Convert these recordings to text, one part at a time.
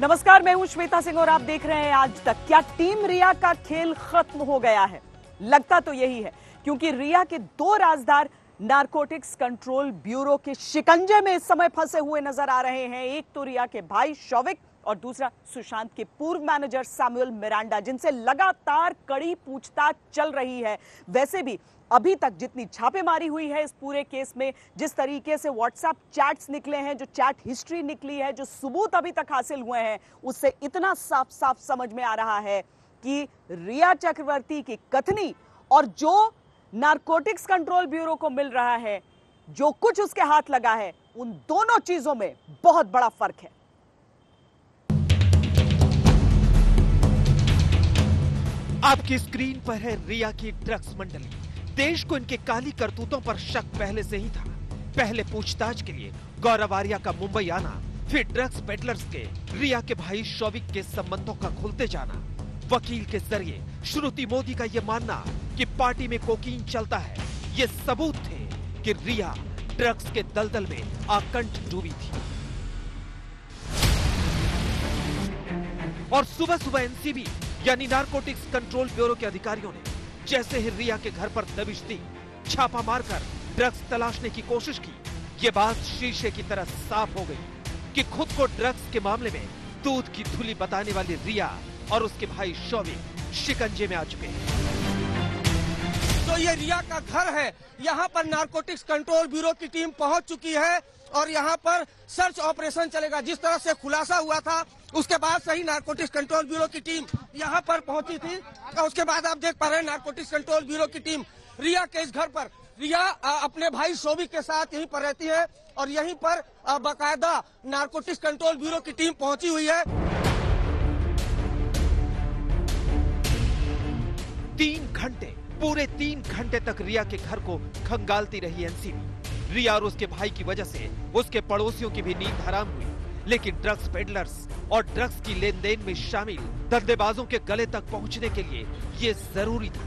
नमस्कार, मैं हूं श्वेता सिंह और आप देख रहे हैं आज तक। क्या टीम रिया का खेल खत्म हो गया है? लगता तो यही है, क्योंकि रिया के दो राजदार नारकोटिक्स कंट्रोल ब्यूरो के शिकंजे में इस समय फंसे हुए नजर आ रहे हैं। एक तो रिया के भाई शौविक और दूसरा सुशांत के पूर्व मैनेजर सैमुअल मिरांडा, जिनसे लगातार कड़ी पूछताछ चल रही है। वैसे भी अभी तक जितनी छापेमारी हुई है इस पूरे केस में, जिस तरीके से व्हाट्सएप चैट्स निकले हैं, जो चैट हिस्ट्री निकली है, जो सबूत अभी तक हासिल हुए हैं, उससे इतना साफ साफ समझ में आ रहा है कि रिया चक्रवर्ती की कथनी और जो नारकोटिक्स कंट्रोल ब्यूरो को मिल रहा है, जो कुछ उसके हाथ लगा है, उन दोनों चीजों में बहुत बड़ा फर्क है। आपकी स्क्रीन पर है रिया की ड्रग्स मंडली। देश को इनके काली करतूतों पर शक पहले से ही था। पहले पूछताछ के लिए गौरव आर्या का मुंबई आना, फिर ड्रग्स पेडलर्स के रिया के भाई शौविक के संबंधों का खुलते जाना, वकील के जरिए श्रुति मोदी का यह मानना कि पार्टी में कोकीन चलता है, ये सबूत थे कि रिया ड्रग्स के दलदल में आकंठ डूबी थी। और सुबह सुबह एनसीबी यानी नारकोटिक्स कंट्रोल ब्यूरो के अधिकारियों ने जैसे ही रिया के घर पर दबिश दी, छापा मारकर ड्रग्स तलाशने की कोशिश की, ये बात शीशे की तरह साफ हो गई कि खुद को ड्रग्स के मामले में दूध की धुली बताने वाली रिया और उसके भाई शौविक शिकंजे में आ चुके हैं। तो ये रिया का घर है, यहाँ पर नारकोटिक्स कंट्रोल ब्यूरो की टीम पहुँच चुकी है और यहाँ पर सर्च ऑपरेशन चलेगा। जिस तरह से खुलासा हुआ था, उसके बाद से ही नारकोटिक्स कंट्रोल ब्यूरो की टीम यहाँ पर पहुंची थी और उसके बाद आप देख पा रहे हैं नारकोटिक्स कंट्रोल ब्यूरो की टीम रिया के इस घर पर। रिया अपने भाई शौविक के साथ यहीं पर रहती है और यहीं पर बाकायदा नारकोटिक्स कंट्रोल ब्यूरो की टीम पहुंची हुई है। 3 घंटे, पूरे 3 घंटे तक रिया के घर को खंगालती रही एनसीबी। रिया और उसके भाई की वजह से उसके पड़ोसियों की भी नींद हराम हुई, लेकिन ड्रग्स पेडलर्स और ड्रग्स की लेन देन में शामिल धंधेबाजों के गले तक पहुंचने के लिए ये जरूरी था।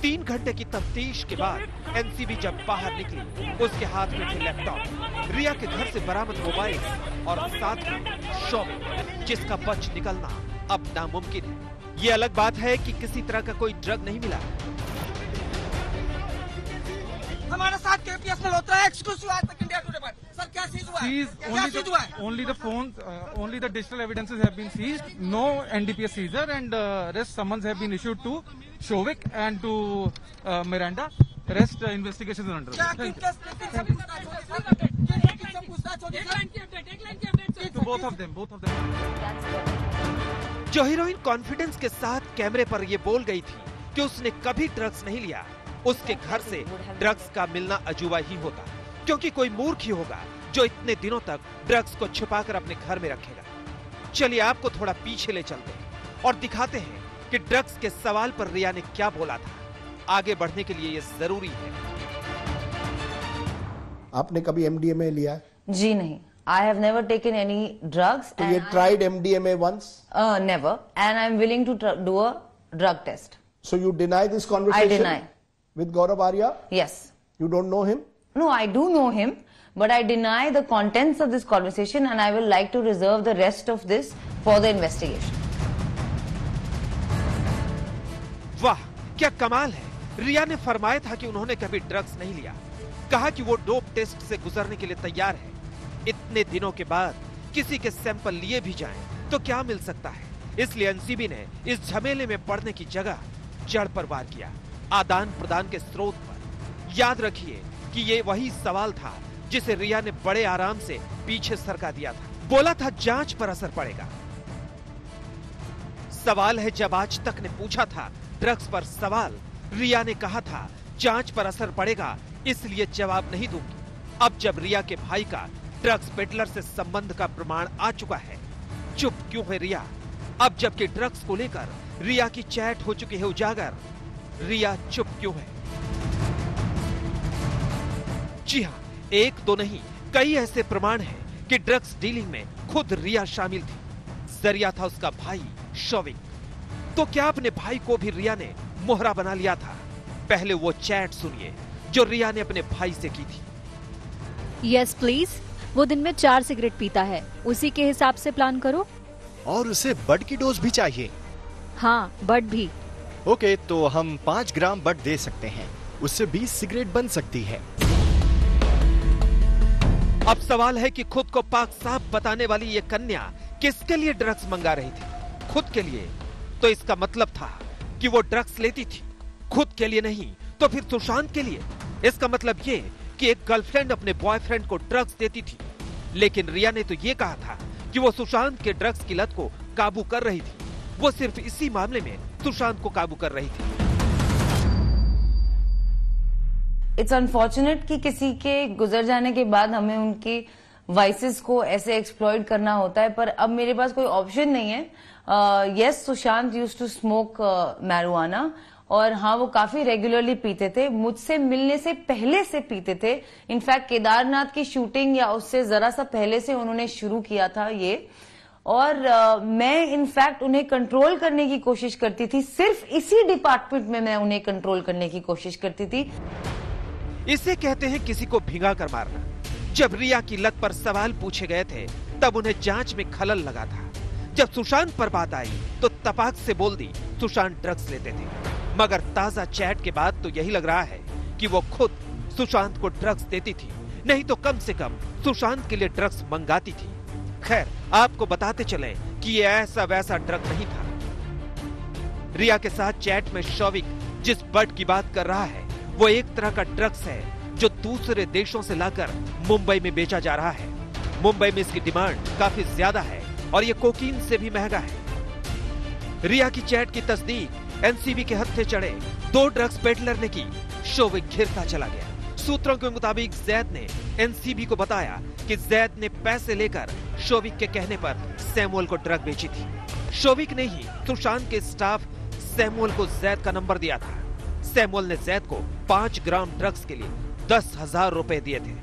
3 घंटे की तफ्तीश के बाद एनसीबी जब बाहर निकली, उसके हाथ में थे लैपटॉप, रिया के घर से बरामद मोबाइल और साथ में शौविक, जिसका बच निकलना अब नामुमकिन है। ये अलग बात है कि किसी तरह का कोई ड्रग नहीं मिला। हमारे साथ केपीएस मल्होत्रा है, एक्सक्लूसिव आज तक इंडिया टुडे पर। सर क्या चीज हुआ है? क्या चीज हुआ है? Only the phones, only the digital evidences have been seized. No NDPS seizure and rest summons have been issued to Shovik and to Miranda. Rest investigations are under. To both of them. जो heroine confidence के साथ कैमरे पर ये बोल गई थी कि उसने कभी ड्रग्स नहीं लिया, उसके घर से ड्रग्स का मिलना अजूबा ही होता, क्योंकि कोई मूर्ख ही होगा जो इतने दिनों तक ड्रग्स को छुपाकर अपने घर में रखेगा। चलिए आपको थोड़ा पीछे ले चलते हैं और दिखाते हैं कि ड्रग्स के सवाल पर रिया ने क्या बोला था। आगे बढ़ने के लिए ये जरूरी है। आपने कभी एमडीएमए लिया? जी नहीं, I have never taken any drugs. So you tried MDMA once? Never, and I'm willing to do a drug test. So you deny this conversation? I deny. With Gaurav Arya? Yes. You don't know him? No, I do know him, but I deny the contents of this conversation, and I will like to reserve the rest of this for the investigation. वाह, क्या कमाल है। रिया ने फरमाया था कि उन्होंने कभी ड्रग्स नहीं लिया, कहा कि वो डोप टेस्ट से गुजरने के लिए तैयार है। इतने दिनों के बाद किसी के सैंपल लिए भी जाएं तो क्या मिल सकता है। इसलिए एनसीबी ने इस झमेले में पड़ने की जगह जड़ पर वार किया, आदान प्रदान के स्रोत पर। याद रखिए कि ये वही सवाल था जिसे रिया ने बड़े आराम से पीछे सरका दिया था। बोला था जांच पर असर पड़ेगा। सवाल है, जब आज तक ने पूछा था ड्रग्स पर सवाल, रिया ने कहा था जांच पर असर पड़ेगा, इसलिए जवाब नहीं दूंगी। अब जब रिया के भाई का ड्रग्स पेडलर से संबंध का प्रमाण आ चुका है, चुप क्यों है रिया? अब जबकि ड्रग्स को लेकर रिया की चैट हो चुकी है उजागर, रिया चुप क्यों है? जी हाँ, एक दो नहीं, कई ऐसे प्रमाण हैं कि ड्रग्स डीलिंग में खुद रिया शामिल थी। जरिया था उसका भाई शौविक। तो क्या अपने भाई को भी रिया ने मोहरा बना लिया था? पहले वो चैट सुनिए जो रिया ने अपने भाई से की थी। Yes please. वो दिन में 4 सिगरेट पीता है, उसी के हिसाब से प्लान करो। और उसे बड की डोज भी चाहिए। हाँ, बड भी। ओके, तो हम 5 ग्राम बड दे सकते हैं, उससे 20 सिगरेट बन सकती है। अब सवाल है कि खुद को पाक साफ बताने वाली ये कन्या किसके लिए ड्रग्स मंगा रही थी? खुद के लिए तो इसका मतलब था कि वो ड्रग्स लेती थी, खुद के लिए नहीं तो फिर सुशांत के लिए। इसका मतलब ये कि एक गर्लफ्रेंड अपने बॉयफ्रेंड को ड्रग्स देती थी, लेकिन रिया ने तो ये कहा था कि वो सुशांत के ड्रग्स की लत को काबू कर रही थी। वो सिर्फ इसी मामले में सुशांत को काबू कर रही थी। इट्स अनफॉर्चुनेट कि किसी के गुजर जाने के बाद हमें उनकी वाइसेस को ऐसे एक्सप्लॉइट करना होता है, पर अब मेरे पास कोई ऑप्शन नहीं है। Yes, Sushant used to smoke marijuana, और हाँ, वो काफी रेगुलरली पीते थे। मुझसे मिलने से पहले से पीते थे। इनफैक्ट केदारनाथ की शूटिंग या उससे जरा सा पहले से उन्होंने शुरू किया था ये। और मैं इनफैक्ट उन्हें कंट्रोल करने की कोशिश करती थी। सिर्फ इसी डिपार्टमेंट में मैं उन्हें कंट्रोल करने की कोशिश करती थी। इसे कहते हैं किसी को भिगा कर मारना। जब रिया की लत पर सवाल पूछे गए थे तब उन्हें जांच में खलल लगा था। जब सुशांत पर बात आई तो तपाक से बोल दी सुशांत ड्रग्स लेते थे, मगर ताजा चैट के बाद तो यही लग रहा है कि वो खुद सुशांत को ड्रग्स देती थी, नहीं तो कम से कम सुशांत के लिए ड्रग्स मंगाती थी। खैर, आपको बताते चले कि ये ऐसा वैसा ड्रग नहीं था। रिया के साथ चैट में शौविक जिस बड की बात कर रहा है वो एक तरह का ड्रग्स है जो दूसरे देशों से लाकर मुंबई में बेचा जा रहा है। मुंबई में इसकी डिमांड काफी ज्यादा है और ये कोकीन से भी महंगा है। रिया की चैट की तस्दीक एनसीबी के हत्थे चढ़े 2 ड्रग्स पेडलर ने की। शौविक घिरता चला गया। सूत्रों के मुताबिक जैद ने एनसीबी को बताया कि जैद ने पैसे लेकर शौविक के कहने पर सैमुअल को ड्रग बेची थी। शौविक ने ही सुशांत के स्टाफ सैमुअल को जैद का नंबर दिया था। सैमुअल ने जैद को 5 ग्राम ड्रग्स के लिए 10,000 रुपए दिए थे।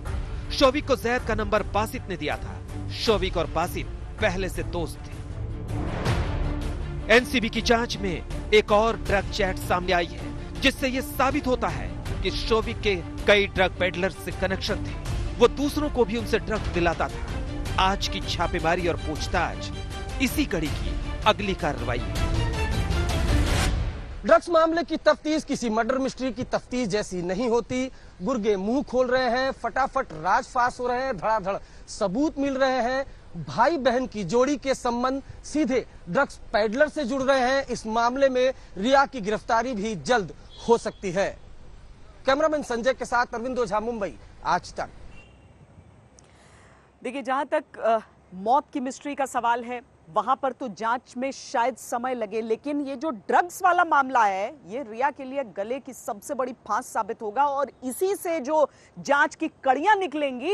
शौविक को जैद का नंबर बासित ने दिया था। शौविक और बासित पहले से दोस्त थे। एनसीबी की जांच में एक और ड्रग चैट सामने आई है जिससे यह साबित होता है कि शौविक के कई ड्रग पेडलर से कनेक्शन थे। वो दूसरों को भी उनसे ड्रग दिलाता था। आज की छापेमारी और पूछताछ इसी कड़ी की अगली कार्रवाई है। ड्रग्स मामले की तफ्तीश किसी मर्डर मिस्ट्री की तफ्तीश जैसी नहीं होती। गुर्गे मुंह खोल रहे हैं, फटाफट राज फास हो रहे हैं, धड़ाधड़ सबूत मिल रहे हैं। भाई बहन की जोड़ी के संबंध सीधे ड्रग्स पेडलर से जुड़ रहे हैं। इस मामले में रिया की गिरफ्तारी भी जल्द हो सकती है। कैमरामैन संजय के साथ अरविंद ओझा, मुंबई, आज तक। देखिए, जहां तक मौत की मिस्ट्री का सवाल है वहां पर तो जांच में शायद समय लगे, लेकिन ये जो ड्रग्स वाला मामला है ये रिया के लिए गले की सबसे बड़ी फांस साबित होगा और इसी से जो जांच की कड़ियां निकलेंगी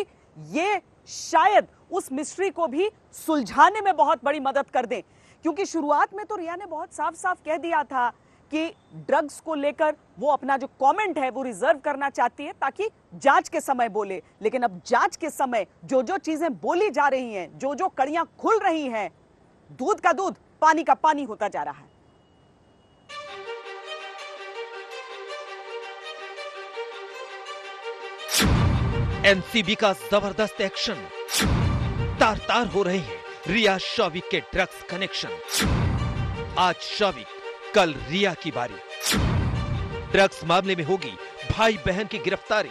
ये शायद उस मिस्ट्री को भी सुलझाने में बहुत बड़ी मदद कर दें। क्योंकि शुरुआत में तो रिया ने बहुत साफ साफ कह दिया था कि ड्रग्स को लेकर वो अपना जो कमेंट है वो रिजर्व करना चाहती है ताकि जांच के समय बोले। लेकिन अब जांच के समय जो जो चीजें बोली जा रही हैं, जो जो कड़ियां खुल रही हैं, दूध का दूध पानी का पानी होता जा रहा है। एनसीबी का जबरदस्त एक्शन। तार तार हो रहे हैं रिया शौविक के ड्रग्स कनेक्शन। आज शौविक, कल रिया की बारी। ड्रग्स मामले में होगी भाई बहन की गिरफ्तारी।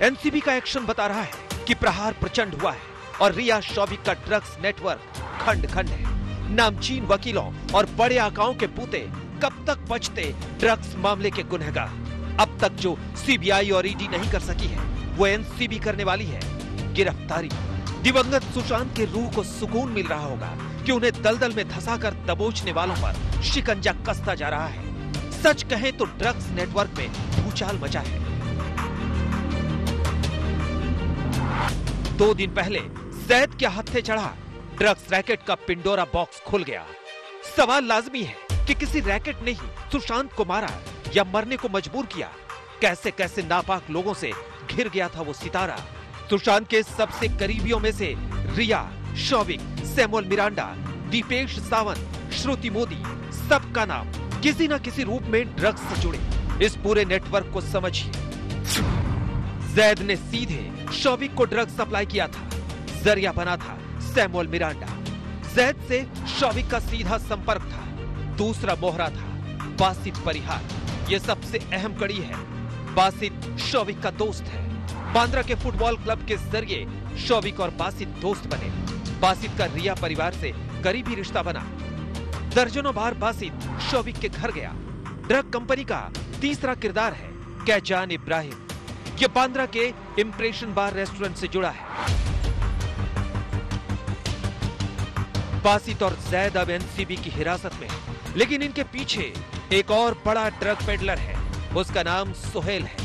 एनसीबी का एक्शन बता रहा है कि प्रहार प्रचंड हुआ है और रिया शौविक का ड्रग्स नेटवर्क खंड खंड है। नामचीन वकीलों और बड़े आकाओं के पूते कब तक बचते ड्रग्स मामले के गुनहगार। अब तक जो सीबीआई और ईडी नहीं कर सकी है वो एनसीबी करने वाली है, गिरफ्तारी। दिवंगत सुशांत के रूह को सुकून मिल रहा होगा कि उन्हें दलदल में धंसाकर दबोचने वालों पर शिकंजा कसता जा रहा है। सच कहें तो ड्रग्स नेटवर्क में भूचाल मचा है। 2 दिन पहले जैद के हत्थे चढ़ा ड्रग्स रैकेट का पिंडोरा बॉक्स खुल गया। सवाल लाजमी है कि किसी रैकेट ने ही सुशांत को मारा या मरने को मजबूर किया। कैसे कैसे नापाक लोगों से घिर गया था वो सितारा। सुशांत के सबसे करीबियों में से रिया, शौविक, सैमुअल मिरांडा, दीपेश सावंत, श्रुति मोदी, सबका नाम किसी न किसी रूप में ड्रग्स से जुड़े। इस पूरे नेटवर्क को समझिए। जैद ने सीधे शौविक को ड्रग्स सप्लाई किया था, जरिया बना था सैमुअल मिरांडा। जैद से शौविक का सीधा संपर्क था। दूसरा मोहरा था बासित परिहार। ये सबसे अहम कड़ी है। बासित शौविक का दोस्त है। बांद्रा के फुटबॉल क्लब के जरिए शौविक और बासित दोस्त बने। बासित का रिया परिवार से करीबी रिश्ता बना। दर्जनों बार बासित शौविक के घर गया। ड्रग कंपनी का तीसरा किरदार है कैजान इब्राहिम। ये बांद्रा के इंप्रेशन बार रेस्टोरेंट से जुड़ा है। बासित और जैद अब एनसीबी की हिरासत में है, लेकिन इनके पीछे एक और बड़ा ड्रग पेडलर है। उसका नाम सुहेल है।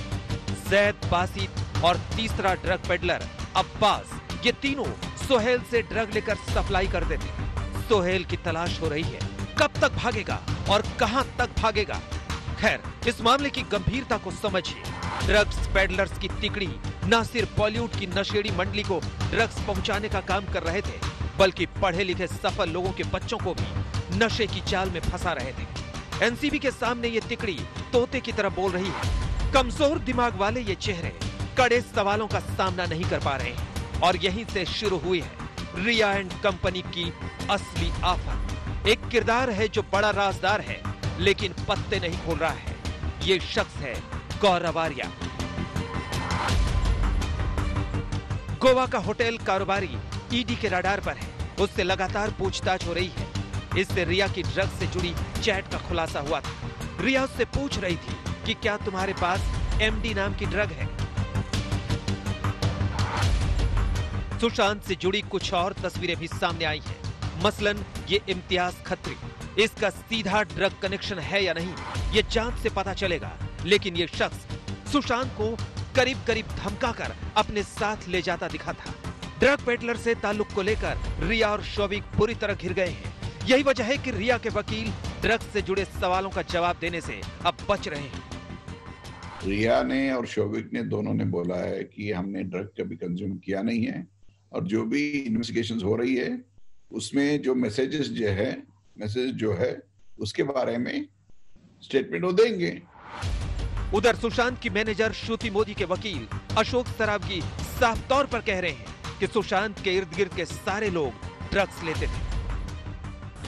जैद, बासित और तीसरा ड्रग पेडलर अब्बास, ये तीनों सुहेल से ड्रग लेकर सप्लाई करते थे। सुहेल की तलाश हो रही है। कब तक भागेगा और कहां तक भागेगा? खैर, इस मामले की गंभीरता को समझिए। ड्रग्स पेडलर्स की तिकड़ी न सिर्फ बॉलीवुड की नशेड़ी मंडली को ड्रग्स पहुंचाने का काम कर रहे थे, बल्कि पढ़े लिखे सफल लोगों के बच्चों को भी नशे की जाल में फंसा रहे थे। एनसीबी के सामने ये तिकड़ी तोते की तरह बोल रही है। कमजोर दिमाग वाले ये चेहरे कड़े सवालों का सामना नहीं कर पा रहे हैं। और यहीं से शुरू हुई है रिया एंड कंपनी की असली आफत। एक किरदार है जो बड़ा राजदार है, लेकिन पत्ते नहीं खोल रहा है। ये शख्स है गौरव आर्या। गोवा का होटल कारोबारी ईडी के रडार पर है। उससे लगातार पूछताछ हो रही है। इससे रिया की ड्रग्स से जुड़ी चैट का खुलासा हुआ था। रिया उससे पूछ रही थी कि क्या तुम्हारे पास एमडी नाम की ड्रग है। सुशांत से जुड़ी कुछ और तस्वीरें भी सामने आई हैं। मसलन ये इम्तियाज खत्री। इसका सीधा ड्रग कनेक्शन है या नहीं, ये जांच से पता चलेगा। लेकिन ये शख्स सुशांत को करीब करीब धमकाकर अपने साथ ले जाता दिखा था। ड्रग पेडलर से ताल्लुक को लेकर रिया और शौविक पूरी तरह घिर गए हैं। यही वजह है कि रिया के वकील ड्रग्स से जुड़े सवालों का जवाब देने से अब बच रहे हैं। रिया ने और शौविक ने दोनों ने बोला है कि हमने ड्रग कभी कंज्यूम किया नहीं है, और जो भी इन्वेस्टिगेशंस हो रही है उसमें जो मैसेज जो है उसके बारे में स्टेटमेंट वो देंगे। उधर सुशांत की मैनेजर श्रुति मोदी के वकील अशोक सरावगी साफ तौर पर कह रहे हैं कि सुशांत के इर्द गिर्द के सारे लोग ड्रग्स लेते थे।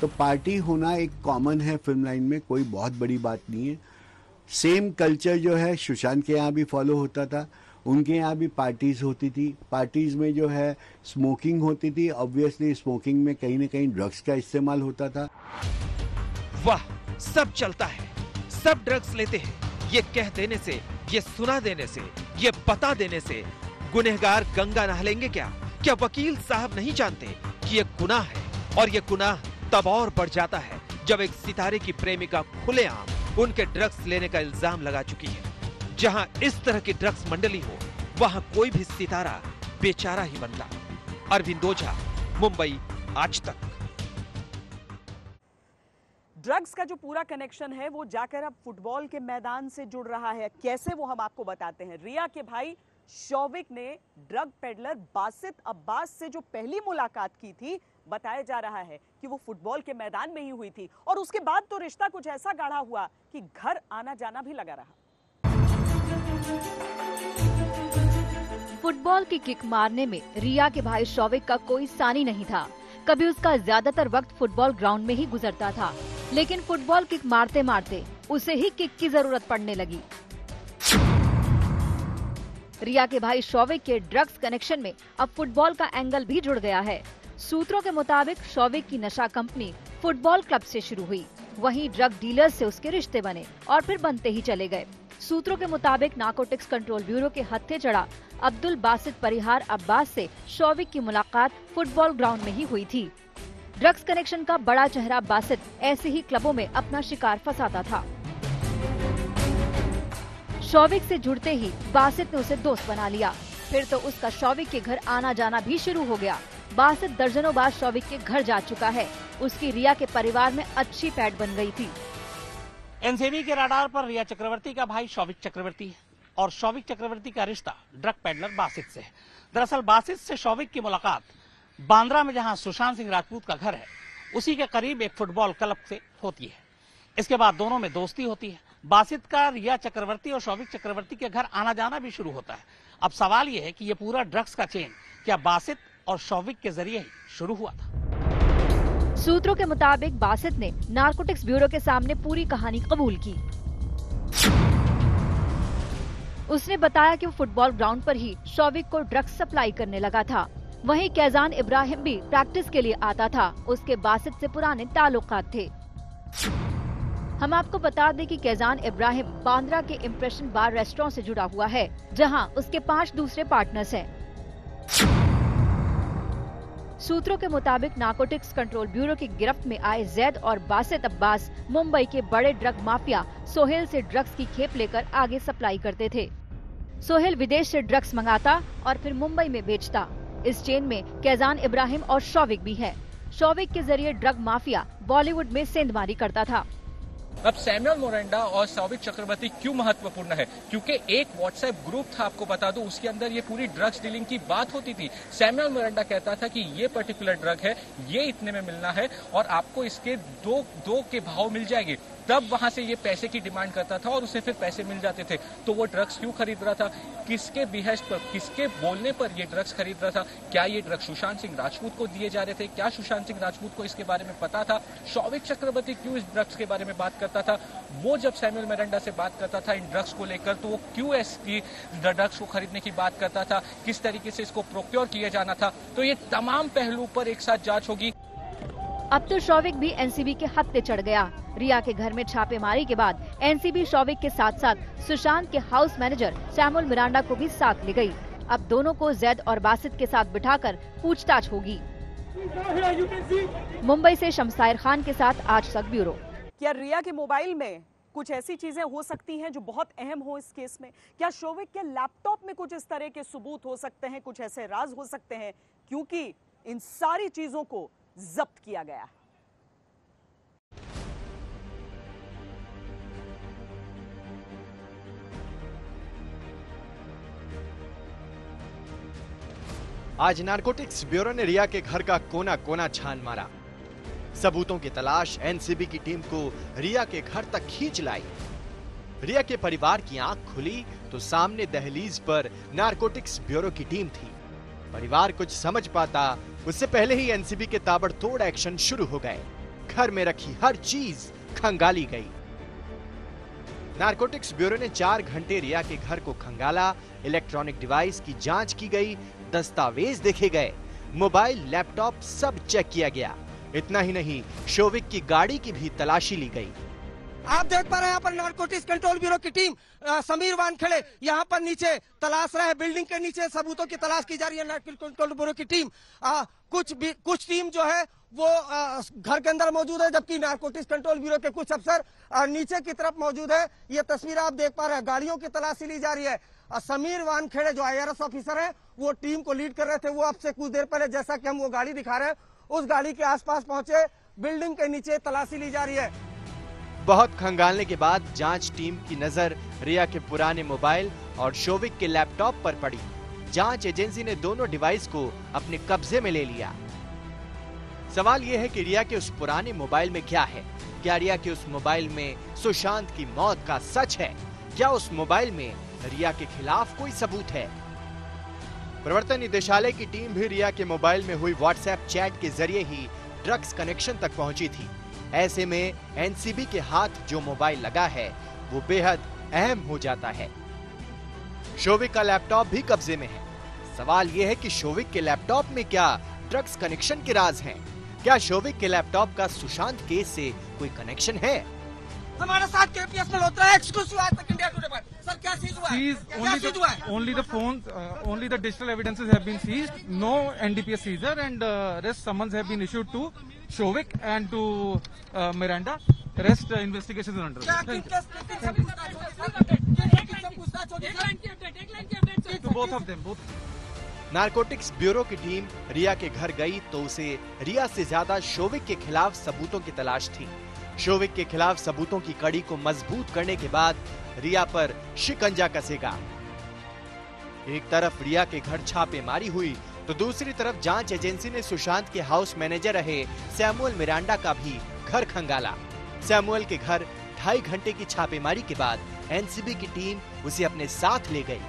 तो पार्टी होना एक कॉमन है फिल्म लाइन में, कोई बहुत बड़ी बात नहीं है। सेम कल्चर जो है सुशांत के यहाँ भी फॉलो होता था। उनके यहाँ भी पार्टीज होती थी। पार्टीज में जो है स्मोकिंग होती थी। ऑब्वियसली स्मोकिंग में कहीं ना कहीं ड्रग्स का इस्तेमाल होता था। वाह, सब चलता है, सब ड्रग्स लेते हैं। ये कह देने से, ये सुना देने से, ये बता देने से गुनहगार गंगा नहा लेंगे क्या? क्या वकील साहब नहीं जानते कि ये गुनाह है? और ये गुनाह तब और बढ़ जाता है जब एक सितारे की प्रेमिका खुलेआम उनके ड्रग्स लेने का इल्जाम लगा चुकी है। जहां इस तरह की ड्रग्स मंडली हो, वहां कोई भी सितारा बेचारा ही बनता। अरविंद ओझा, मुंबई, आज तक। ड्रग्स का जो पूरा कनेक्शन है वो जाकर अब फुटबॉल के मैदान से जुड़ रहा है। कैसे, वो हम आपको बताते हैं। रिया के भाई शौविक ने ड्रग पेडलर बासित अब्बास से जो पहली मुलाकात की थी, बताया जा रहा है कि वो फुटबॉल के मैदान में ही हुई थी। और उसके बाद तो रिश्ता कुछ ऐसा गाढ़ा हुआ कि घर आना जाना भी लगा रहा। फुटबॉल की किक मारने में रिया के भाई शौविक का कोई सानी नहीं था। कभी उसका ज्यादातर वक्त फुटबॉल ग्राउंड में ही गुजरता था, लेकिन फुटबॉल किक मारते मारते उसे ही किक की जरूरत पड़ने लगी। रिया के भाई शौविक के ड्रग्स कनेक्शन में अब फुटबॉल का एंगल भी जुड़ गया है। सूत्रों के मुताबिक शौविक की नशा कंपनी फुटबॉल क्लब से शुरू हुई, वहीं ड्रग डीलर से उसके रिश्ते बने और फिर बनते ही चले गए। सूत्रों के मुताबिक नारकोटिक्स कंट्रोल ब्यूरो के हत्थे चढ़ा अब्दुल बासित परिहार अब्बास से शौविक की मुलाकात फुटबॉल ग्राउंड में ही हुई थी। ड्रग्स कनेक्शन का बड़ा चेहरा बासित ऐसे ही क्लबों में अपना शिकार फंसाता था। शौविक से जुड़ते ही बासित ने उसे दोस्त बना लिया। फिर तो उसका शौविक के घर आना जाना भी शुरू हो गया। बासित दर्जनों बार शौविक के घर जा चुका है। उसकी रिया के परिवार में अच्छी पैठ बन गई थी। एनसीबी के रडार पर रिया चक्रवर्ती का भाई शौविक चक्रवर्ती है और शौविक चक्रवर्ती का रिश्ता ड्रग पेडलर बासित से है। दरअसल बासित से शौविक की मुलाकात बांद्रा में जहां सुशांत सिंह राजपूत का घर है, उसी के करीब एक फुटबॉल क्लब से होती है। इसके बाद दोनों में दोस्ती होती है। बासित का रिया चक्रवर्ती और शौविक चक्रवर्ती के घर आना जाना भी शुरू होता है। अब सवाल यह है कि ये पूरा ड्रग्स का चेन क्या बासित और शौविक के जरिए ही शुरू हुआ था। सूत्रों के मुताबिक बासित ने नारकोटिक्स ब्यूरो के सामने पूरी कहानी कबूल की। उसने बताया कि वो फुटबॉल ग्राउंड पर ही शौविक को ड्रग्स सप्लाई करने लगा था। वहीं कैजान इब्राहिम भी प्रैक्टिस के लिए आता था। उसके बासित से पुराने ताल्लुकात थे। हम आपको बता दें कि कैजान इब्राहिम बांद्रा के इम्प्रेशन बार रेस्टोरेंट से जुड़ा हुआ है, जहां उसके 5 दूसरे पार्टनर्स हैं। सूत्रों के मुताबिक नारकोटिक्स कंट्रोल ब्यूरो की गिरफ्त में आए जैद और बासित अब्बास मुंबई के बड़े ड्रग माफिया सोहेल से ड्रग्स की खेप लेकर आगे सप्लाई करते थे। सोहेल विदेश से ड्रग्स मंगाता और फिर मुंबई में बेचता। इस चेन में कैजान इब्राहिम और शौविक भी है। शौविक के जरिए ड्रग माफिया बॉलीवुड में सेंधमारी करता था। अब सैमुअल मिरांडा और शौविक चक्रवर्ती क्यों महत्वपूर्ण है? क्योंकि एक व्हाट्सएप ग्रुप था, आपको बता दूं, उसके अंदर ये पूरी ड्रग्स डीलिंग की बात होती थी। सैमुअल मिरांडा कहता था कि ये पर्टिकुलर ड्रग है, ये इतने में मिलना है और आपको इसके दो के भाव मिल जाएंगे। तब वहां से ये पैसे की डिमांड करता था और उसे फिर पैसे मिल जाते थे। तो वो ड्रग्स क्यों खरीद रहा था? किसके बिहेस्ट पर, किसके बोलने पर ये ड्रग्स खरीद रहा था? क्या ये ड्रग्स सुशांत सिंह राजपूत को दिए जा रहे थे? क्या सुशांत सिंह राजपूत को इसके बारे में पता था? शौविक चक्रवर्ती क्यों इस ड्रग्स के बारे में बात करता था? वो जब सैमुअल मिरांडा से बात करता था इन ड्रग्स को लेकर, तो वो क्यों ऐसी ड्रग्स को खरीदने की बात करता था? किस तरीके से इसको प्रोक्योर किया जाना था? तो ये तमाम पहलू पर एक साथ जांच होगी। अब तो शौविक भी एनसीबी के हत्थे चढ़ गया। रिया के घर में छापेमारी के बाद एनसीबी शौविक के साथ साथ सुशांत के हाउस मैनेजर सैमुअल मिरांडा को भी साथ ले गई। अब दोनों को जैद और बासित के साथ बिठाकर पूछताछ होगी। मुंबई से शमशायर खान के साथ आज तक ब्यूरो। क्या रिया के मोबाइल में कुछ ऐसी चीजें हो सकती हैं जो बहुत अहम हो इस केस में? क्या शौविक के लैपटॉप में कुछ इस तरह के सबूत हो सकते हैं, कुछ ऐसे राज हो सकते हैं? क्योंकि इन सारी चीजों को जब्त किया गया है। आज नारकोटिक्स ब्यूरो ने रिया के घर का कोना कोना छान मारा। सबूतों की तलाश एनसीबी की टीम को रिया के घर तक खींच लाई। रिया के परिवार की आंख खुली तो सामने दहलीज पर नारकोटिक्स ब्यूरो की टीम थी। परिवार कुछ समझ पाता उससे पहले ही एनसीबी के ताबड़तोड़ एक्शन शुरू हो गए। घर में रखी हर चीज खंगाली गई। नारकोटिक्स ब्यूरो ने 4 घंटे रिया के घर को खंगाला। इलेक्ट्रॉनिक डिवाइस की जांच की गई, दस्तावेज देखे गए, मोबाइल, लैपटॉप सब चेक किया गया। इतना ही नहीं, शौविक की गाड़ी की भी तलाशी ली गई। आप देख पा रहे हैं यहाँ पर नारकोटिक्स कंट्रोल ब्यूरो की टीम समीर वानखेड़े यहाँ पर नीचे तलाश रहे हैं। बिल्डिंग के नीचे सबूतों की तलाश की जा रही है। नारकोटिक्स कंट्रोल ब्यूरो की टीम कुछ टीम जो है वो घर के अंदर मौजूद है, जबकि नारकोटिक्स कंट्रोल ब्यूरो के कुछ अफसर नीचे की तरफ मौजूद है। ये तस्वीर आप देख पा रहे हैं। गाड़ियों की तलाशी ली जा रही है। समीर वानखेड़े जो IRS ऑफिसर है वो टीम को लीड कर रहे थे। वो अब से कुछ देर पहले, जैसा कि हम वो गाड़ी दिखा रहे हैं, उस गाड़ी के आसपास पहुंचे। बिल्डिंग के नीचे तलाशी ली जा रही है। बहुत खंगालने के बाद जांच टीम की नजर रिया के पुराने मोबाइल और शौविक के लैपटॉप पर पड़ी। जांच एजेंसी ने दोनों डिवाइस को अपने कब्जे में ले लिया। सवाल यह है कि रिया के उस पुराने मोबाइल में क्या है? क्या रिया के उस मोबाइल में सुशांत की मौत का सच है? क्या उस मोबाइल में रिया के खिलाफ कोई सबूत है? प्रवर्तन निदेशालय की टीम भी रिया के मोबाइल में हुई व्हाट्सएप चैट के जरिए ही ड्रग्स कनेक्शन तक पहुंची थी। ऐसे में एनसीबी के हाथ जो मोबाइल लगा है वो बेहद अहम हो जाता है। शौविक का लैपटॉप भी कब्जे में है। सवाल यह है कि शौविक के लैपटॉप में क्या ड्रग्स कनेक्शन के राज हैं? क्या शौविक के लैपटॉप का सुशांत केस से कोई कनेक्शन है? हमारे साथ केपीएस मल्होत्रा है, एक्सक्लूसिव आज तक इंडिया टुडे पर। सर क्या सीज हुआ है? क्या सीज हुआ है? Only the phones, only the digital evidences have been seized. No NDPS seizure and rest summons have been issued to Shovik and to Miranda. Rest investigations are under. To both of them, both. Narcotics bureau की team रिया के घर गई तो उसे रिया से ज्यादा शौविक के खिलाफ सबूतों की तलाश थी। शौविक के खिलाफ सबूतों की कड़ी को मजबूत करने के बाद रिया पर शिकंजा कसेगा। एक तरफ रिया के घर छापेमारी हुई तो दूसरी तरफ जांच एजेंसी ने सुशांत के हाउस मैनेजर रहे सैमुअल मिरांडा का भी घर खंगाला। सैमुअल के घर 2.5 घंटे की छापेमारी के बाद एनसीबी की टीम उसे अपने साथ ले गई।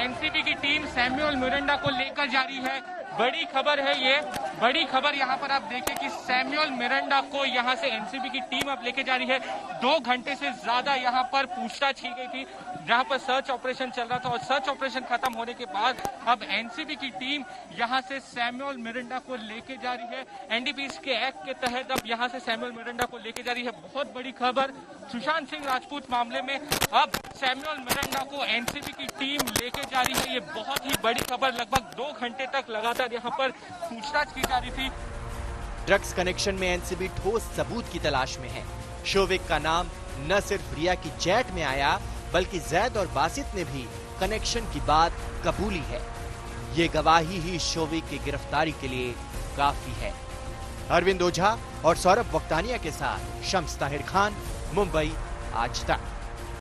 एनसीबी की टीम सैमुअल मिरांडा को लेकर जा रही है बड़ी खबर है ये, बड़ी खबर। यहाँ पर आप देखिए कि सैमुअल मिरांडा को यहाँ से एनसीबी की टीम अब लेके जा रही है। 2 घंटे से ज्यादा यहाँ पर पूछताछ की गई थी, जहाँ पर सर्च ऑपरेशन चल रहा था, और सर्च ऑपरेशन खत्म होने के बाद अब एनसीबी की टीम यहाँ से सैमुअल मिरांडा को लेके जा रही है। एनडीपीएस के एक्ट के तहत अब यहाँ से सैमुअल मिरांडा को लेके जा रही है। बहुत बड़ी खबर, सुशांत सिंह राजपूत मामले में अब सैमुअल मिरांडा को एनसीबी की टीम लेके जा रही है। ये बहुत ही बड़ी खबर। लगभग 2 घंटे तक लगातार यहाँ पर पूछताछ की जा रही थी। ड्रग्स कनेक्शन में एनसीबी ठोस सबूत की तलाश में है। शोविक का नाम न सिर्फ रिया की चैट में आया, बल्कि जैद और बासित ने भी कनेक्शन की बात कबूली है। ये गवाही ही शोविक की गिरफ्तारी के लिए काफी है। अरविंद ओझा और सौरभ वक्तानिया के साथ शम्स ताहिर खान, मुंबई आज तक।